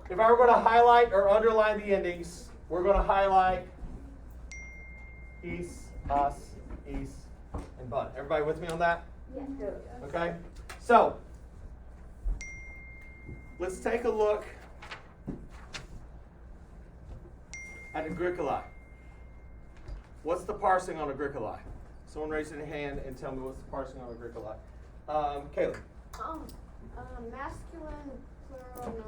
if I were going to highlight or underline the endings, we're going to highlight is, us, is, and but. Everybody with me on that? Yeah. Okay? So, let's take a look at Agricola. What's the parsing on Agricola? Someone raise their hand and tell me what's the parsing on Agricola. Caleb. Masculine, plural,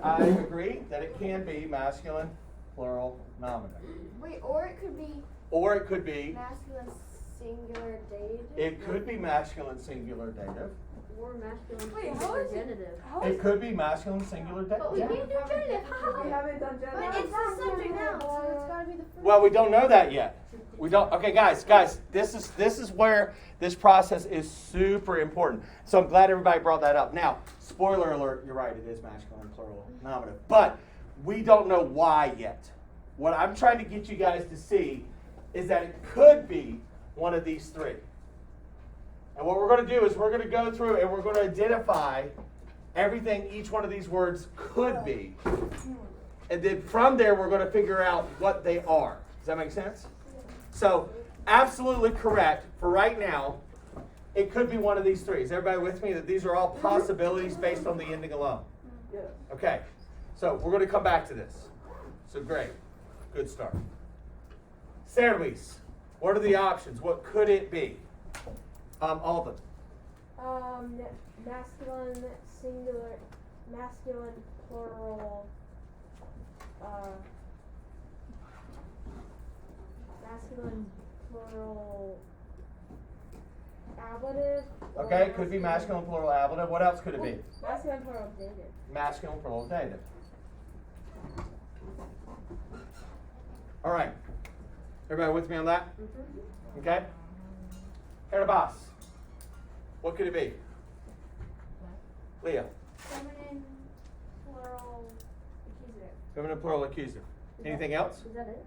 nominative. I agree that it can be masculine, plural, nominative. Wait, or it could be Or it could be, masculine, singular, dative. it could be masculine, singular, dative. Or masculine, Wait, how singular, is it? genitive. It could be masculine, singular, But we dative. can't do genitive. We haven't done gender. But it's the subject now, so it's gotta be the first. Well, we don't know that yet. We don't. Okay, guys, this is where this process is super important. So I'm glad everybody brought that up. Now, spoiler alert, you're right, it is masculine, plural, nominative. But we don't know why yet. What I'm trying to get you guys to see is that it could be one of these three. And what we're going to do is we're going to go through and we're going to identify everything each one of these words could be. And then from there, we're going to figure out what they are. Does that make sense? So, absolutely correct. For right now, it could be one of these three. Is everybody with me that these are all possibilities based on the ending alone? Yes. Okay. So, we're going to come back to this. So, great. Good start. Service. What are the options? What could it be? Alden. Masculine, singular, masculine, plural, masculine, plural, ablative. Okay, could be masculine, plural, ablative. What else could it be? Masculine, plural, dative. Masculine, plural, dative. All right. Everybody with me on that? Okay. Herabas. What could it be? Leah. Feminine, plural, accusative. Feminine, plural, accusative. Anything else? Is that it?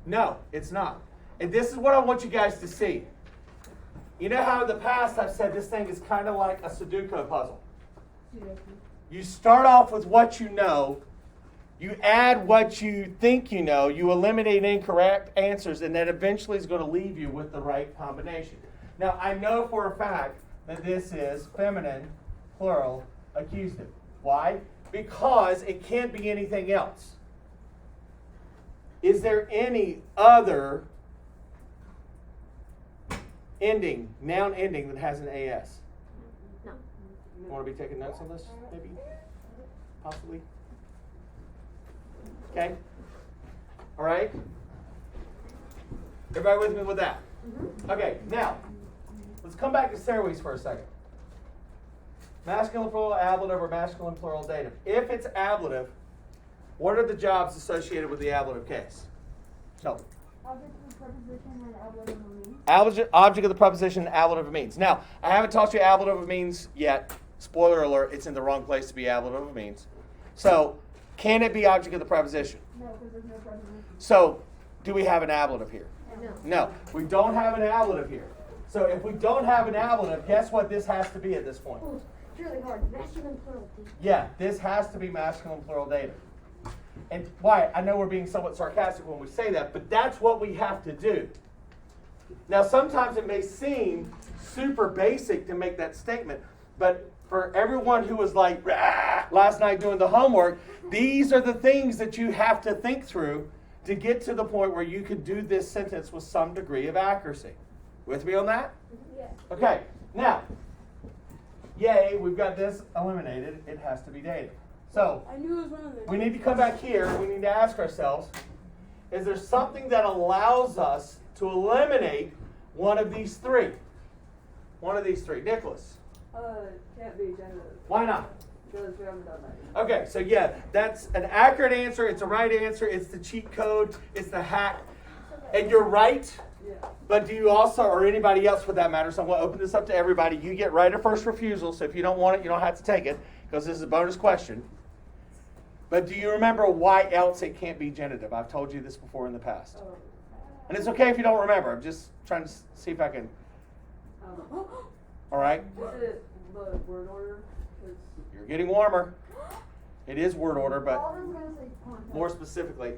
No, it's not. And this is what I want you guys to see. You know how in the past I've said this thing is kind of like a Sudoku puzzle. You start off with what you know, you add what you think you know, you eliminate incorrect answers, and that eventually is going to leave you with the right combination. Now, I know for a fact that this is feminine, plural, accusative. Why? Because it can't be anything else. Is there any other ending, noun ending, that has an AS? No. You want to be taking notes on this, maybe? Possibly? Okay? All right? Everybody with me with that? Okay, now, let's come back to series for a second. Masculine, plural, ablative, or masculine, plural, dative. If it's ablative, what are the jobs associated with the ablative case? Tell me. Object of the preposition and ablative of means. Object of the preposition, ablative of means. Now, I haven't taught you ablative of means yet. Spoiler alert, it's in the wrong place to be ablative of means. So, can it be object of the preposition? No, because there's no preposition. So, do we have an ablative here? No. No, we don't have an ablative here. So, if we don't have an ablative, guess what this has to be at this point? Oh, it's really hard. Masculine, plural, dative. Yeah, this has to be masculine, plural, dative. And why? I know we're being somewhat sarcastic when we say that, but that's what we have to do. Now, sometimes it may seem super basic to make that statement, but for everyone who was like last night doing the homework, these are the things that you have to think through to get to the point where you could do this sentence with some degree of accuracy. With me on that? Yes. Okay, now, yay, we've got this eliminated. It has to be dative. So, I knew it was one of we need to come back here. We need to ask ourselves, is there something that allows us to eliminate one of these three? One of these three. Nicholas, Can't be gender. why not? Because we haven't done that yet. Okay, so yeah, that's an accurate answer. It's a right answer. It's the cheat code. It's the hack. And you're right. Yeah. But do you also, or anybody else for that matter, so I'm going to open this up to everybody. You get right of first refusal, so if you don't want it, you don't have to take it, because this is a bonus question. But do you remember why else it can't be genitive? I've told you this before in the past. Oh. And it's okay if you don't remember. I'm just trying to see if I can. All right? Is it the word order? 'Cause You're getting warmer. It is word order, but Alden's gonna say context. more specifically,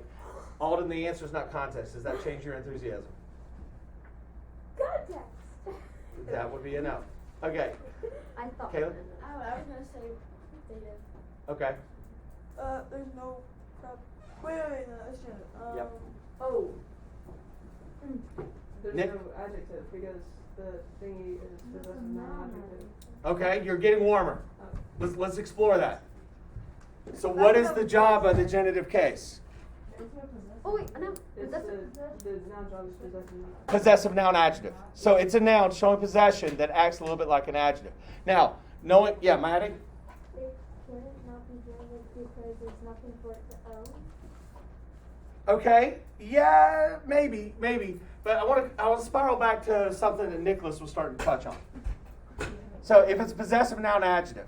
Alden, the answer is not context. Does that change your enthusiasm? Context. That would be a no. Okay. I thought. Caleb? I was gonna say data. Okay. There's no prep. Wait, no, that's Janet. Yep. Oh. There's Nick? no adjective because the thingy is possessive non-adjective. Okay, you're getting warmer. Let's explore that. So what is the job of the genitive case? Oh wait, no. It's That's the noun job is possessive. Possessive noun adjective. So it's a noun showing possession that acts a little bit like an adjective. Now, knowing, yeah, Maddie? Can it not be genitive because there's nothing for it to own? Okay, yeah, maybe. But I want to spiral back to something that Nicholas was starting to touch on. So if it's possessive noun adjective,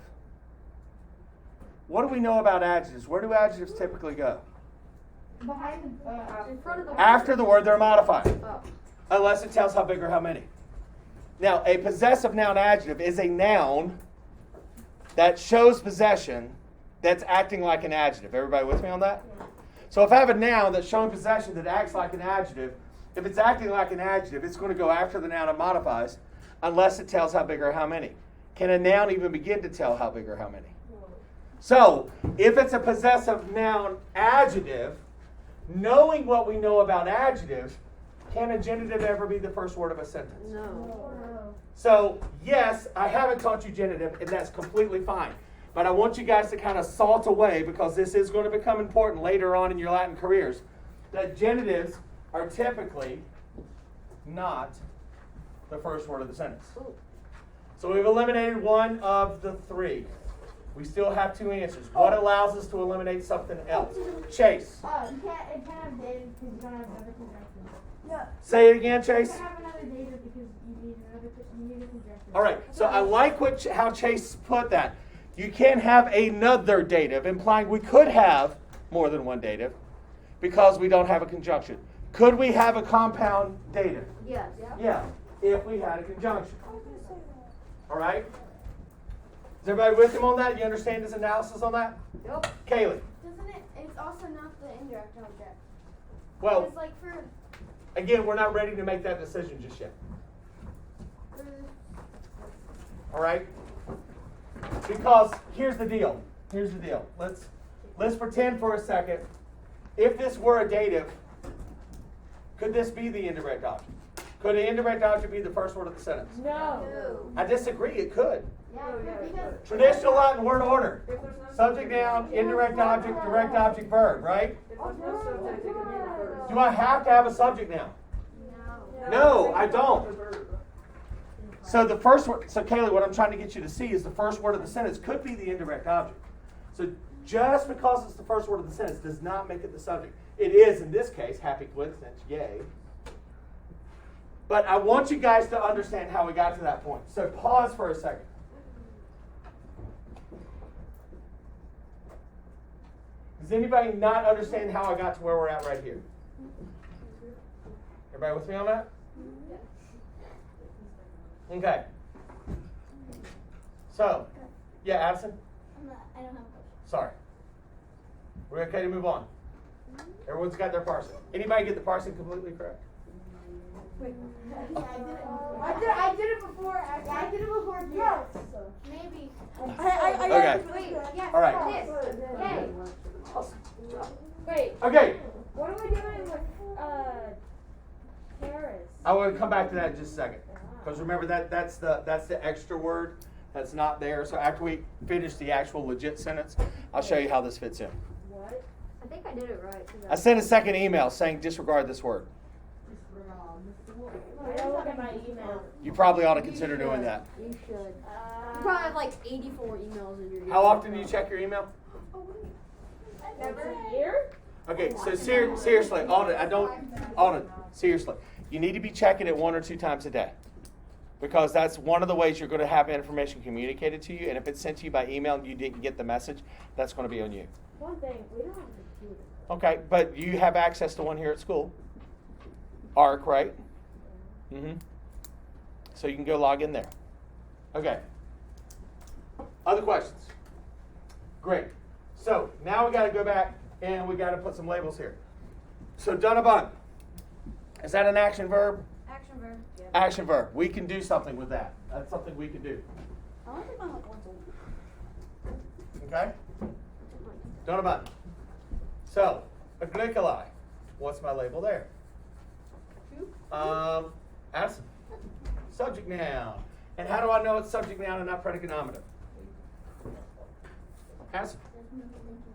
what do we know about adjectives? Where do adjectives typically go? Behind the, in front of the. After the word they're modified, Oh. unless it tells how big or how many. Now, a possessive noun adjective is a noun that shows possession that's acting like an adjective. Everybody with me on that? So if I have a noun that's showing possession that acts like an adjective, if it's acting like an adjective, it's going to go after the noun it modifies unless it tells how big or how many. Can a noun even begin to tell how big or how many? So if it's a possessive noun adjective, knowing what we know about adjectives, can a genitive ever be the first word of a sentence? No. So, yes, I haven't taught you genitive, and that's completely fine. But I want you guys to kind of salt away, because this is going to become important later on in your Latin careers, that genitives are typically not the first word of the sentence. So we've eliminated one of the three. We still have two answers. What allows us to eliminate something else? Chase. It can't have data because you don't have another conjunction. Yeah. Say it again, You Chase. can't have another data because you need a conjunction. All right, so I like how Chase put that. You can't have another dative, implying we could have more than one dative because we don't have a conjunction. Could we have a compound dative? Yes. Yeah, if we had a conjunction. All right? Is everybody with him on that? You understand his analysis on that? Yep. Kaylee. Doesn't it? It's also not the indirect object. Well, It's like for again, we're not ready to make that decision just yet. All right? Because here's the deal. Let's pretend for a second, if this were a dative, could this be the indirect object? Could an indirect object be the first word of the sentence? No. I disagree, it could. Yeah, because Traditional Latin word order. if there's no Subject, noun, indirect object, direct object, verb, right? If there's no subject, it could be the verb. Do I have to have a subject now? no. No, I don't. So the first word, so Kaylee, what I'm trying to get you to see is the first word of the sentence could be the indirect object. So just because it's the first word of the sentence does not make it the subject. It is in this case, happy coincidence, yay. But I want you guys to understand how we got to that point. So pause for a second. Does anybody not understand how I got to where we're at right here? Everybody with me on that? Okay. So, yeah, Addison? I don't have a question. Sorry. We're okay to move on. Everyone's got their parsing. Anybody get the parsing completely correct? I did it before. I did it before too. So. Maybe. Okay. Wait. Yes. All right. This. Yay. Awesome. Good job. Wait. Okay. What am I doing with Paris? I want to come back to that in just a second. Because remember that's the extra word that's not there. So after we finish the actual legit sentence, I'll show you how this fits in. What? I think I did it right. I sent a second email saying disregard this word. I don't look at my email. You probably ought to consider doing that. You should. You probably have like 84 emails in your. How often do you check your email? Never here? Okay, so seriously, Alden, seriously, you need to be checking it 1 or 2 times a day. Because that's one of the ways you're going to have information communicated to you, and if it's sent to you by email and you didn't get the message, that's going to be on you. One thing, we don't have a computer. Okay, but you have access to one here at school. ARC, right? Mm-hmm. So you can go log in there. Okay. Other questions? Great. So now we got to go back and we got to put some labels here. So done a bun. Is that an action verb? Action verb. Yeah. Action verb. We can do something with that. That's something we can do. I want to like once a week. Okay? Done a bun. So, aglycoli. What's my label there? Addison. Subject noun. And how do I know it's subject noun and not predicate nominative? Addison.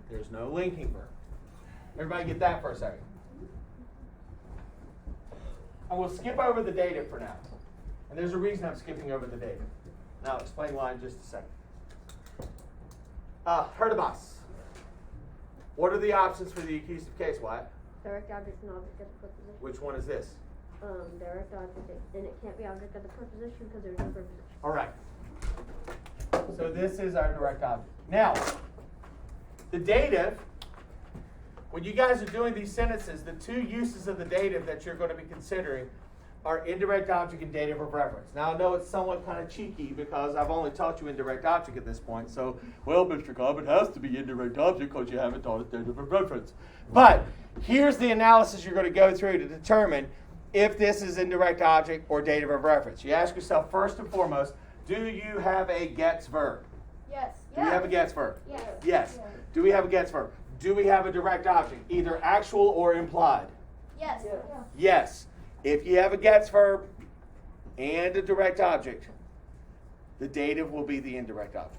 There's no linking verb. Everybody get that for a second. I will skip over the dative for now. And there's a reason I'm skipping over the dative. And I'll explain why in just a second. Herdibas. What are the options for the accusative case, Wyatt? Direct object and object of the preposition. Which one is this? Direct object, and it can't be object of the preposition because there's no preposition. All right. So this is our direct object. Now, the dative, when you guys are doing these sentences, the two uses of the dative that you're going to be considering are indirect object and dative of reference. Now, I know it's somewhat kind of cheeky because I've only taught you indirect object at this point. So, well, Mr. Cobb, it has to be indirect object because you haven't taught it dative of reference. But here's the analysis you're going to go through to determine if this is indirect object or dative of reference. You ask yourself first and foremost, do you have a gets verb? Yes. Do we have a gets verb? Yes. Yes. Do we have a gets verb? Do we have a direct object, either actual or implied? Yes. Yes. If you have a gets verb and a direct object, the dative will be the indirect object.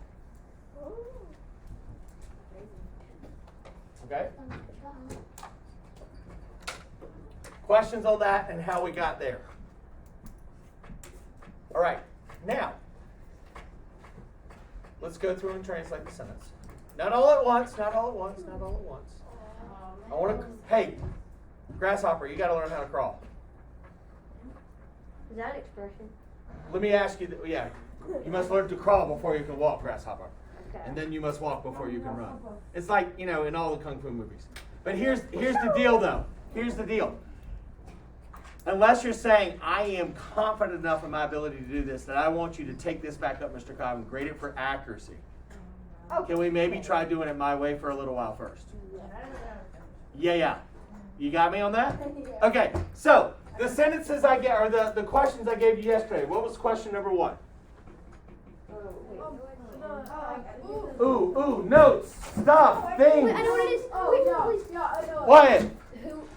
Okay? Questions on that and how we got there? All right. Now, let's go through and translate the sentence. Not all at once, not all at once, not all at once. I want to, hey, grasshopper, you got to learn how to crawl. Is that an expression? Let me ask you, yeah, you must learn to crawl before you can walk, grasshopper. Okay. And then you must walk before you can run. It's like, in all the Kung Fu movies. But here's the deal, though. Here's the deal. Unless you're saying, I am confident enough in my ability to do this that I want you to take this back up, Mr. Cobb, and grade it for accuracy. Can we maybe try doing it my way for a little while first? Yeah. You got me on that? Okay, so the sentences I get, or the questions I gave you yesterday, what was question number 1? Ooh, notes, stuff, things. Wait, I know what it is. Wait, please. Wyatt,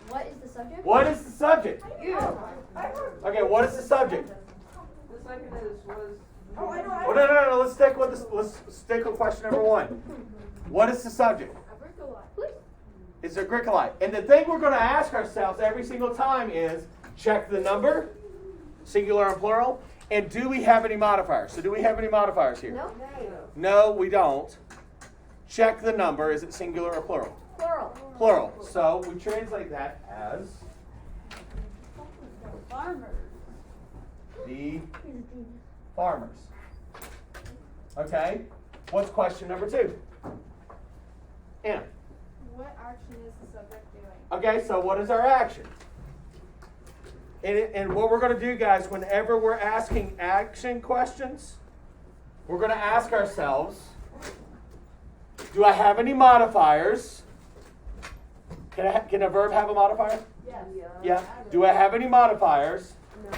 What is the subject? what is the subject? You. Okay, what is the subject? The second was. Oh, I know. Oh, no. Let's stick with this. Let's stick with question number 1. What is the subject? It's agricolite. And the thing we're going to ask ourselves every single time is check the number, singular and plural, and do we have any modifiers? So do we have any modifiers here? No? No, we don't. Check the number. Is it singular or plural? Plural. Plural. So we translate that as Farmers. the farmers. Okay. What's question number 2? Anna. What action is the subject doing? Okay, so what is our action? And what we're going to do, guys, whenever we're asking action questions, we're going to ask ourselves, do I have any modifiers? Can a verb have a modifier? Yes. Yeah. Do I have any modifiers? No.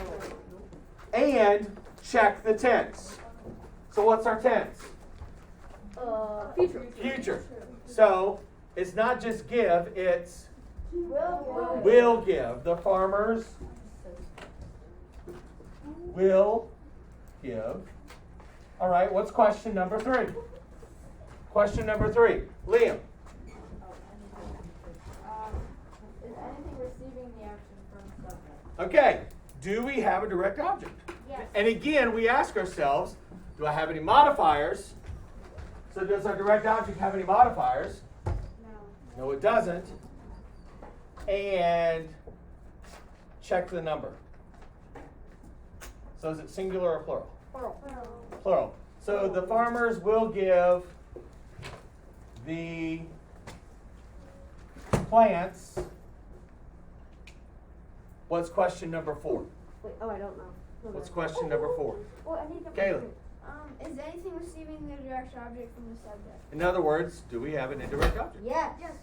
And check the tense. So what's our tense? Future. Future. So it's not just give, it's Will. will give. The farmers will give. All right, what's question number 3? Question number 3. Liam. Is anything receiving the action from the subject? Okay, do we have a direct object? Yes. And again, we ask ourselves, do I have any modifiers? So does our direct object have any modifiers? No. No, it doesn't. And check the number. So is it singular or plural? Plural. So the farmers will give the plants. What's question number 4? Wait, I don't know. What's question number 4? Well, I need to Caleb. Is anything receiving the direct object from the subject? In other words, do we have an indirect object? Yes. Yes.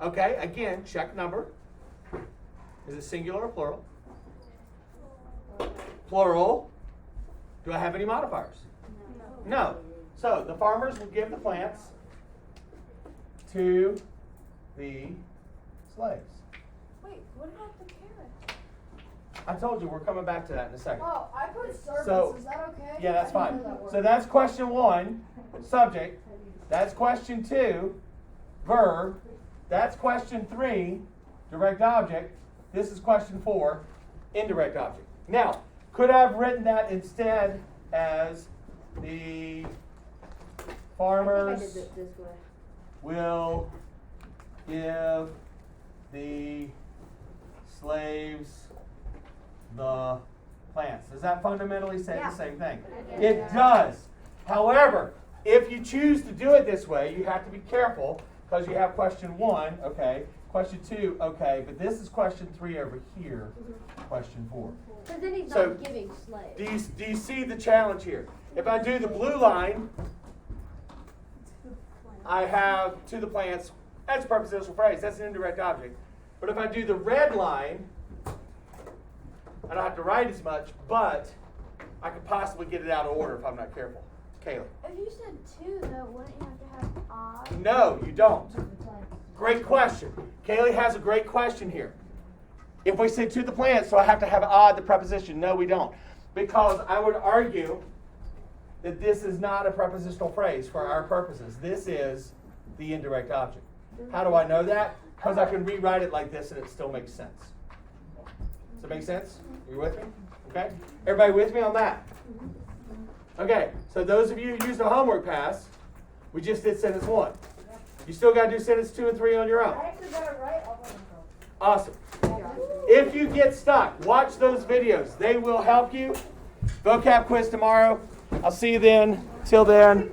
Okay, again, check number. Is it singular or plural? Plural. Do I have any modifiers? No. So the farmers will give the plants to the slaves. Wait, what about the carrot? I told you we're coming back to that in a second. Oh, I put servants. So- Is that okay? Yeah, that's I fine. didn't know that word. So that's question 1, subject. That's question 2, verb. That's question 3, direct object. This is question 4, indirect object. Now, could I have written that instead as the I think I farmers did it this way. will give the slaves the plants? Does that fundamentally say Yeah. the same thing? Yeah. It does. However, if you choose to do it this way, you have to be careful because you have question 1, okay, question 2, okay, but this is question 3 over here, question 4. Because then he's So, not giving slaves. Do you see the challenge here? If I do the blue line, I have to the plants, that's a prepositional phrase, that's an indirect object. But if I do the red line, I don't have to write as much, but I could possibly get it out of order if I'm not careful. Kayla. If you said two, though, wouldn't you have to have odd? No, you don't. Great question. Kaylee has a great question here. If we say to the plants, so I have to have odd the preposition. No, we don't. Because I would argue that this is not a prepositional phrase for our purposes. This is the indirect object. How do I know that? Because I can rewrite it like this and it still makes sense. Does it make sense? Are you with me? Okay? Everybody with me on that? Okay, so those of you who used the homework pass, we just did sentence 1. You still got to do sentence 2 and 3 on your own. actually got it right. Awesome. If you get stuck, watch those videos. They will help you. Vocab quiz tomorrow. I'll see you then. Till then,